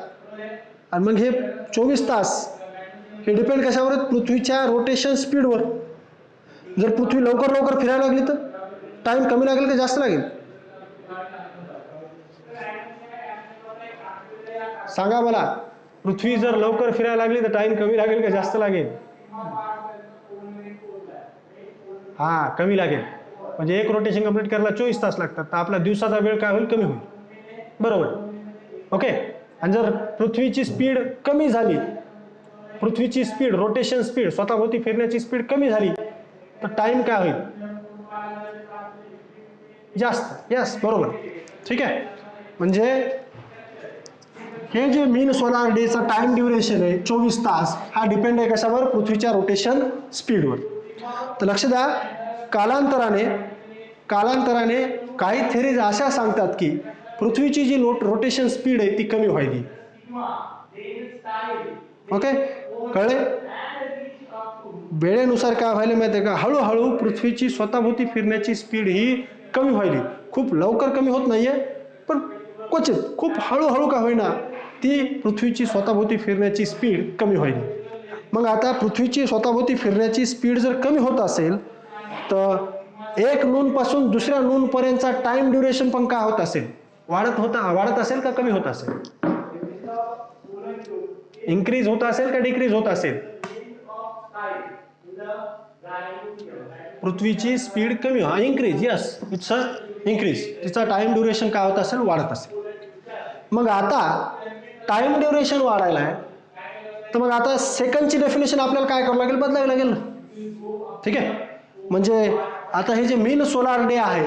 आणि मग हे 24 तास हे डिपेंड कशावर आहेत? पृथ्वीच्या रोटेशन स्पीडवर. जर पृथ्वी लवकर लवकर फिरायला लागली तर टाइम कमी लागेल का जास्त लागेल? सांगा मला. पृथ्वी जर लवकर फिरायला लागली तर टाइम कमी लागेल का जास्त लागेल? हा, कमी लागेल. म्हणजे एक रोटेशन कंप्लीट करायला 24 तास लागतात, तर आपला दिवसाचा वेळ काय होईल? कमी होईल. बरोबर. ओके. आणि जर पृथ्वीची स्पीड कमी झाली, पृथ्वीची स्पीड, रोटेशन स्पीड, स्वतःभोवती फिरण्याची स्पीड कमी झाली, तर टाइम काय होईल? जास्त. यस, बरोबर. ठीक आहे. म्हणजे हे जे मीन सोलार डेचा टाइम ड्युरेशन आहे 24 तास, हा डिपेंड आहे कशावर? पृथ्वीच्या रोटेशन स्पीडवर. तर लक्ष द्या, कालांतराने काही थेरीज अशा सांगतात की पृथ्वीची जी रोटेशन स्पीड आहे ती कमी व्हायली. ओके, कळले? वेळेनुसार काय व्हायला माहिती आहे का? हळूहळू पृथ्वीची स्वतःभोवती फिरण्याची स्पीड ही कमी व्हायली. खूप लवकर कमी होत नाहीये, पण क्वचित खूप हळूहळू का होईना ती पृथ्वीची स्वतःभोवती फिरण्याची स्पीड कमी व्हायली. मग आता पृथ्वीची स्वतःभोवती फिरण्याची स्पीड जर कमी होत असेल तर एक नूनपासून दुसऱ्या नूनपर्यंतचा टाइम ड्युरेशन पण काय होत असेल? वाढत असेल का कमी होत असेल? इन्क्रीज होत असेल का डिक्रीज होत असेल? पृथ्वीची स्पीड कमी, increase. Yes, it's a increase. तिचा टाइम ड्युरेशन काय होत असेल? वाढत असेल. मग आता टाइम ड्युरेशन वाढायला आहे, तर मग आता सेकंडची डेफिनेशन आपल्याला काय करावं लागेल? बदलावी लागेल ना. ठीक आहे. म्हणजे आता हे जे मीन सोलार डे आहे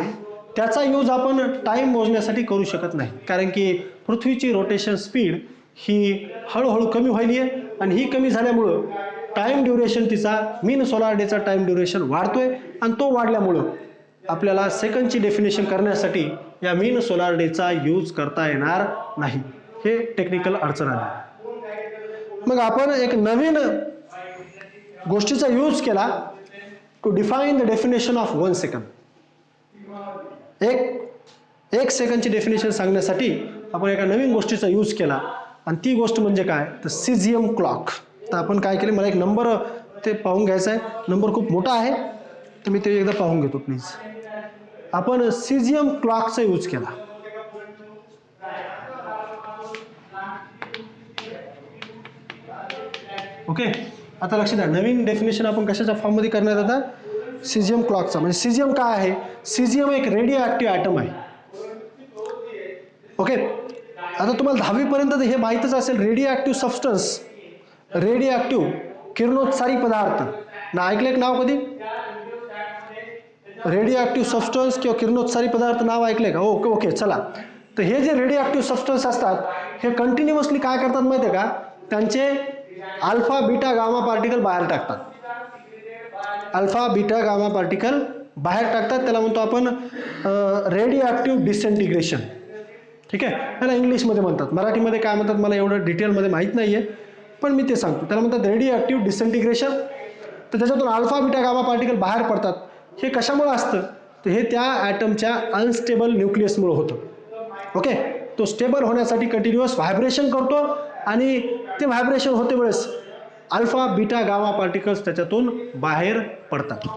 त्याचा यूज आपण टाइम मोजण्यासाठी करू शकत नाही, कारण की पृथ्वीची रोटेशन स्पीड ही हळूहळू कमी व्हायली आहे आणि ही कमी झाल्यामुळं टाइम ड्युरेशन तिचा मीन सोलार डेचा टाइम ड्युरेशन वाढतोय आणि तो वाढल्यामुळं आपल्याला सेकंडची डेफिनेशन करण्यासाठी या मीन सोलार डेचा यूज करता येणार नाही. हे टेक्निकल अडचण आली. मग आपण एक नवीन गोष्टीचा यूज केला to define the definition of 1 second. एक सेकंडची डेफिनेशन सांगण्यासाठी आपण एका नवीन गोष्टीचा यूज केला आणि ती गोष्ट म्हणजे काय? तर सीझियम क्लॉक. तर आपण काय केले, मला एक नंबर ते पाहून घ्यायचा आहे. नंबर खूप मोठा आहे, तर मी ते एकदा पाहून घेतो प्लीज. आपण सीझियम क्लॉकचा यूज केला. ओके. आता लक्ष द्या, नवीन डेफिनेशन आपण कशाच्या फॉर्ममध्ये करण्यात आता? सीझियम क्लॉकचा. म्हणजे सीझियम काय आहे? सीझियम एक रेडिओ ऍक्टिव्ह ॲटम आहे. ओके. आता तुम्हाला 10वी पर्यंत हे माहीतच असेल, radioactive substance, radioactive किरणोत्सारी पदार्थ ना ऐकले एक नाव कधी? रेडिओ ऍक्टिव्ह सबस्टन्स किंवा किरणोत्सारी पदार्थ नाव ऐकले का? ओके ओके, चला. तर हे जे रेडिओ ऍक्टिव्ह सबस्टन्स असतात हे कंटिन्युअसली काय करतात माहिती आहे का? त्यांचे अल्फा बीटा गामा पार्टिकल बाहेर टाकतात. अल्फा बीटा गामा पार्टिकल बाहेर टाकतात. त्याला म्हणतो आपण रेडिओ ऍक्टिव्ह डिसइंटिग्रेशन. ठीक आहे. त्याला इंग्लिशमध्ये म्हणतात, मराठीमध्ये काय म्हणतात मला एवढं डिटेलमध्ये माहीत नाही आहे, पण मी ते सांगतो. त्याला म्हणतात रेडिओ ऍक्टिव्ह डिसइंटिग्रेशन. तर त्याच्यातून अल्फा बीटा गामा पार्टिकल बाहेर पडतात. हे कशामुळे असतं? तर हे त्या ॲटमच्या अनस्टेबल न्यूक्लियसमुळे होतं. ओके. तो स्टेबल होण्यासाठी कंटिन्युअस व्हायब्रेशन करतो आणि ते व्हायब्रेशन होते वेळेस अल्फा बीटा गामा पार्टिकल्स त्याच्यातून बाहेर पडतात.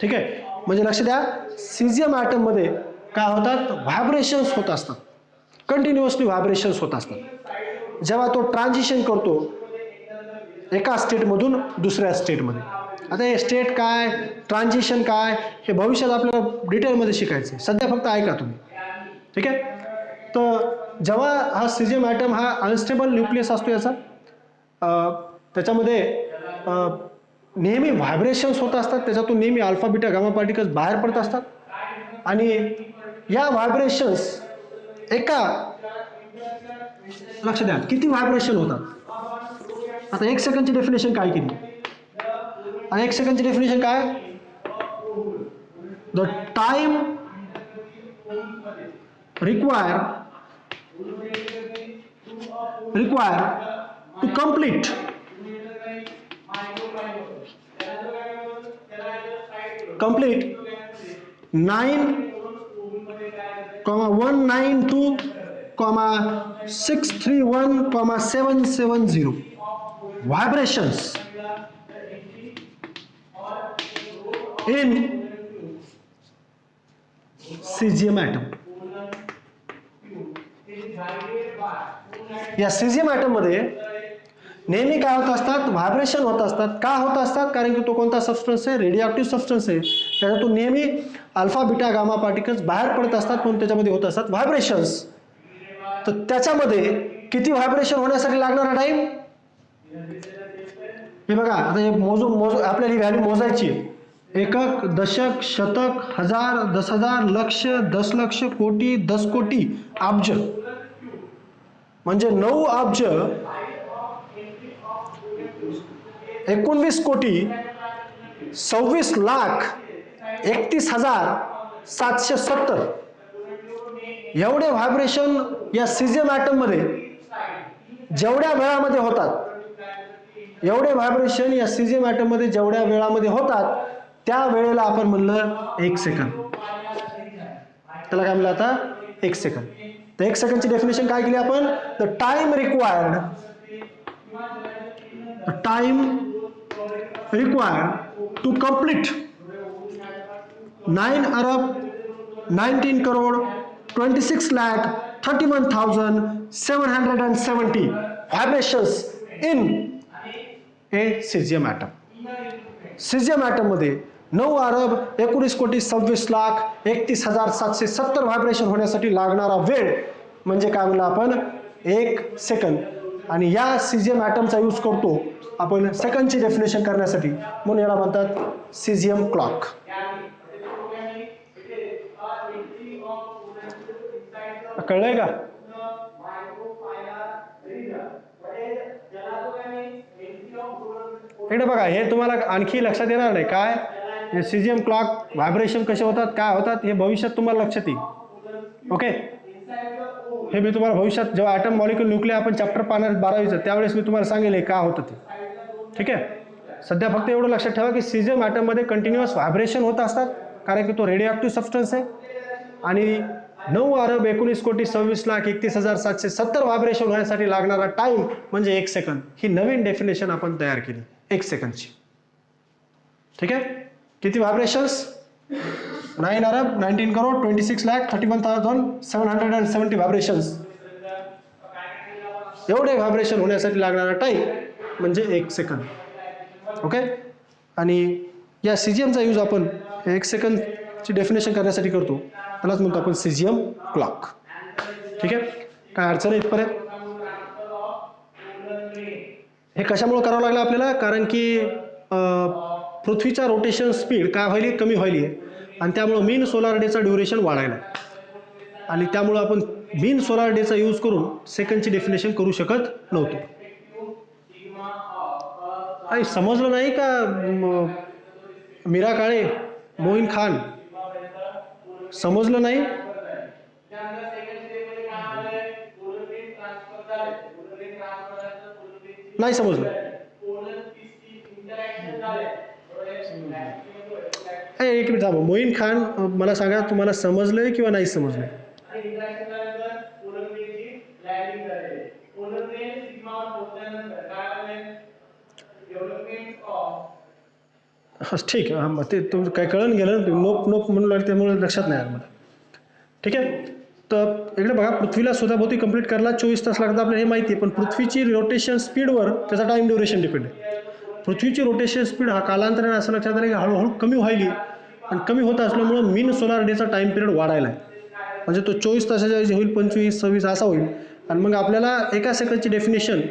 ठीक आहे, म्हणजे लक्ष द्या, सिजियम ॲटममध्ये काय होतात, व्हायब्रेशन्स होत असतात, कंटिन्युअसली व्हायब्रेशन्स होत असतात जेव्हा तो ट्रान्झिशन करतो एका स्टेटमधून दुसऱ्या स्टेटमध्ये. आता हे स्टेट काय, ट्रान्झिशन काय, हे भविष्यात आपल्याला डिटेलमध्ये शिकायचं आहे, सध्या फक्त ऐका तुम्ही. ठीक आहे, तर जेव्हा हा सिजियम ॲटम हा अनस्टेबल न्यूक्लियस असतो याचा, त्याच्यामध्ये नेहमी व्हायब्रेशन्स होत असतात, त्याच्यातून नेहमी अल्फा बीटा गामा पार्टिकल्स बाहेर पडत असतात. आणि या व्हायब्रेशन्स एका, लक्ष द्या किती व्हायब्रेशन होतात. आता 1 सेकंडची डेफिनेशन काय केली, आणि 1 सेकंडची डेफिनेशन काय, the time require to complete complete 9,192,631,770 vibrations in cesium atom. या सिजियम ॲटममध्ये नेहमी काय होत असतात, व्हायब्रेशन होत असतात. का होत असतात, कारण की तो कोणता सबस्टन्स आहे, रेडिओ सबस्टन्स आहे, त्याच्यातून नेहमी अल्फा बीटा गामा पार्टिकल्स बाहेर पडत असतात, म्हणून त्याच्यामध्ये होत असतात व्हायब्रेशन्स. तर त्याच्यामध्ये किती व्हायब्रेशन होण्यासाठी लागणारा टाइम, हे बघा, आता हे मोजू आपल्याला ही व्हॅल्यू मोजायची आहे. एकक, दशक, शतक, हजार, 10,000, लक्ष, 10 लक्ष, कोटी, 10 कोटी, अब्ज, म्हणजे 9 अब्ज 19 कोटी 26,31,770 एवढे व्हायब्रेशन या सिजियम ॲटममध्ये जेवढ्या वेळामध्ये होतात, एवढे व्हायब्रेशन या सिजियम ॲटममध्ये जेवढ्या वेळामध्ये होतात त्या वेळेला आपण म्हणलं 1 सेकंद. त्याला काय म्हणलं आता, 1 सेकंद. तर 1 सेकंडची डेफिनेशन काय केली आपण, the time required to complete 9,19,26,31,770 vibrations in a caesium atom. Caesium ॲटममध्ये 9,19,26,31,770 व्हायब्रेशन होण्यासाठी लागणारा वेळ म्हणजे काय म्हणलं आपण, 1 सेकंद. आणि या सिजियम ॲटमचा यूज करतो आपण सेकंडची डेफिनेशन करण्यासाठी, म्हणून याला म्हणतात सिजियम क्लॉक. कळलंय का? इकडे बघा, हे तुम्हाला आणखी लक्षात येणार नाही काय, सिजियम क्लॉक व्हायब्रेशन कसे होतात, काय होतात, हे भविष्यात तुम्हाला लक्षात येईल. ओके, हे मी तुम्हाला भविष्यात जेव्हा ॲटम मॉलिक्युल न्यूक्लियर आपण चॅप्टर पाहणार 12वीचं, त्यावेळेस मी तुम्हाला सांगेल काय होतं ते. ठीक आहे, सध्या फक्त एवढं लक्षात ठेवा की सिजियम ॲटममध्ये कंटिन्युअस व्हायब्रेशन होत असतात, कारण की तो रेडिओ ॲक्टिव्ह सबस्टन्स आहे. आणि 9,19,26,31,770 व्हायब्रेशन होण्यासाठी लागणारा टाइम म्हणजे 1 सेकंद. ही नवीन डेफिनेशन आपण तयार केली 1 सेकंदची. ठीक आहे, किती व्हायब्रेशन्स, 9,19,26,31,770 व्हायब्रेशन्स. एवढे व्हायब्रेशन होण्यासाठी लागणारा टाइम म्हणजे 1 सेकंद. ओके, आणि या सिजियमचा यूज आपण 1 सेकंदची डेफिनेशन करण्यासाठी करतो, त्यालाच म्हणतो आपण सिजियम क्लॉक. ठीक आहे, काय अडचण आहे इथपर्यंत? हे कशामुळे करावं लागलं आपल्याला, कारण की पृथ्वीचा रोटेशन स्पीड काय व्हायली, कमी व्हायली आहे, आणि त्यामुळं मीन सोलार डेचा ड्युरेशन वाढायला, आणि त्यामुळं आपण मीन सोलार डेचा यूज करून सेकंडची डेफिनेशन करू शकत नव्हतो. काही समजलं नाही का मीरा काळे, मोईन खान, समजलं नाही? नाही समजलं? एक मिनिट थांबा, मोईन खान मला सांगा, तुम्हाला समजलंय किंवा नाही समजलंय? ठीक आहे. मग ते तुमचं काय कळून गेलं ना, नोप नोप म्हणून लागलं त्यामुळे लक्षात नाही आलं मला. ठीक आहे. तर इकडे बघा, पृथ्वीला स्वतःभोवती कंप्लीट करायला 24 तास लागतात आपल्याला हे माहिती आहे, पण पृथ्वीची रोटेशन स्पीडवर त्याचा टाइम ड्युरेशन डिपेंड आहे. पृथ्वीची रोटेशन स्पीड हा कालांतराने असं लक्षात आलं की हळूहळू कमी व्हायली आणि कमी होत असल्यामुळं मीन सोलार डेचा टाइम पिरियड वाढायला आहे. म्हणजे तो 24 तासाच्या ऐवजी होईल 25, 26 असा होईल. आणि मग आपल्याला एका सेकंडची डेफिनेशन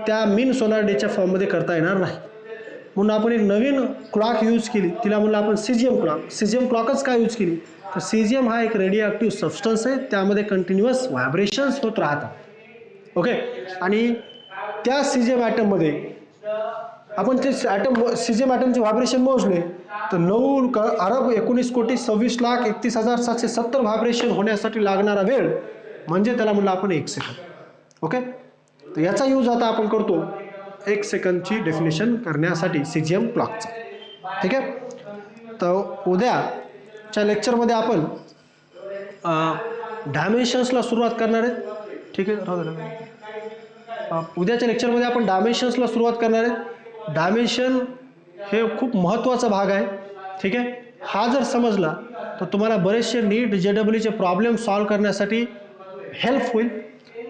त्या मीन सोलार डेच्या फॉर्ममध्ये करता येणार नाही. म्हणून आपण एक नवीन क्लॉक यूज केली, तिला म्हणलं आपण सीजियम क्लॉक. सीजियम क्लॉकच काय यूज केली, तर सीजियम हा एक रेडिओ ॲक्टिव्ह सबस्टन्स आहे, त्यामध्ये कंटिन्युअस व्हायब्रेशन्स होत राहतात. ओके. आणि त्या सीजियम ॲटममध्ये आपण ते सीजियम ॲटमचे व्हायब्रेशन मोजले तर 9,19,26,31,770 व्हायब्रेशन होण्यासाठी लागणारा वेळ म्हणजे त्याला म्हणलं आपण 1 सेकंद. ओके. तर याचा यूज आता आपण करतो 1 सेकंदची डेफिनेशन करण्यासाठी सीजियम क्लॉकचा. ठीक आहे. तर उद्याच्या लेक्चरमध्ये आपण डायमेन्शन्सला सुरुवात करणार आहेत. ठीक आहे. उद्याच्या लेक्चरमध्ये आपण डायमेन्शन्सला सुरुवात करणार आहेत. डायमेन्शन हे खूप महत्त्वाचा भाग आहे. ठीक आहे. हा जर समजला तर तुम्हाला बरेचसे नीट JEE प्रॉब्लेम सॉल्व्ह करण्यासाठी हेल्प होईल.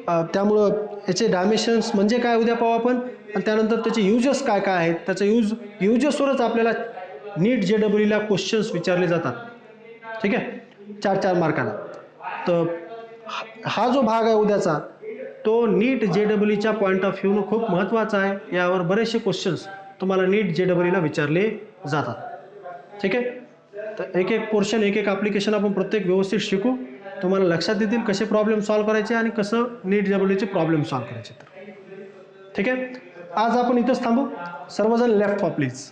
त्यामुळं याचे डायमेन्शन्स म्हणजे काय उद्या पाहू आपण, आणि त्यानंतर त्याचे युजेस काय काय आहेत, त्याचं युजेसवरच आपल्याला नीट JEEला क्वेश्चन्स विचारले जातात. ठीक आहे. 4-4 मार्काला. तर हा जो भाग आहे उद्याचा तो नीट JEEच्या पॉईंट ऑफ व्ह्यूनं खूप महत्त्वाचा आहे. यावर बरेचसे क्वेश्चन्स तुम्हाला नीट JEEला विचारले जातात. ठीक आहे. तर एक एक पोर्शन, एक एक ॲप्लिकेशन आपण प्रत्येक व्यवस्थित शिकू. तुम्हाला लक्षात येतील कसे प्रॉब्लेम सॉल्व्ह करायचे आणि कसं नीट JEEचे प्रॉब्लेम सॉल्व्ह करायचे. ठीक आहे. आज आपण इथंच थांबू. सर्वजण लेफ्ट व्हा प्लीज.